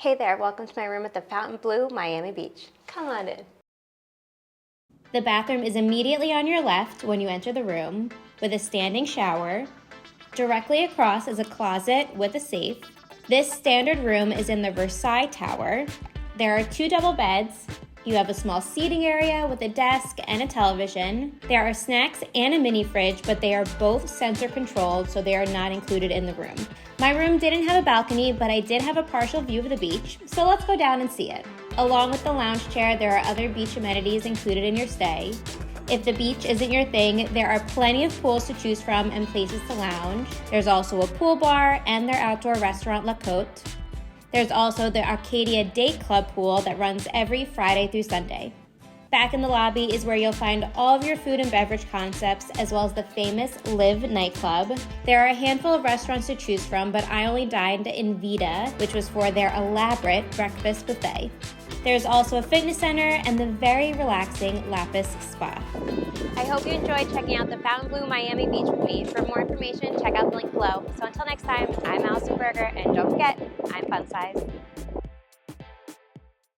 Hey there, welcome to my room at the Fontainebleau, Miami Beach. Come on in. The bathroom is immediately on your left when you enter the room, with a standing shower. Directly across is a closet with a safe. This standard room is in the Versailles Tower. There are 2 double beds. You have a small seating area with a desk and a television. There are snacks and a mini fridge, but they are both sensor controlled, so they are not included in the room. My room didn't have a balcony, but I did have a partial view of the beach, so let's go down and see it. Along with the lounge chair, there are other beach amenities included in your stay. If the beach isn't your thing, there are plenty of pools to choose from and places to lounge. There's also a pool bar and their outdoor restaurant La Côte. There's also the Arcadia Date Club pool that runs every Friday through Sunday. Back in the lobby is where you'll find all of your food and beverage concepts, as well as the famous Live nightclub. There are a handful of restaurants to choose from, but I only dined in Vita, which was for their elaborate breakfast buffet. There's also a fitness center and the very relaxing Lapis Spa. I hope you enjoyed checking out the Fontainebleau, Miami Beach with me. For more information, check out the link below. So until next time, I'm Allison Berger, and don't forget, I'm FunSized.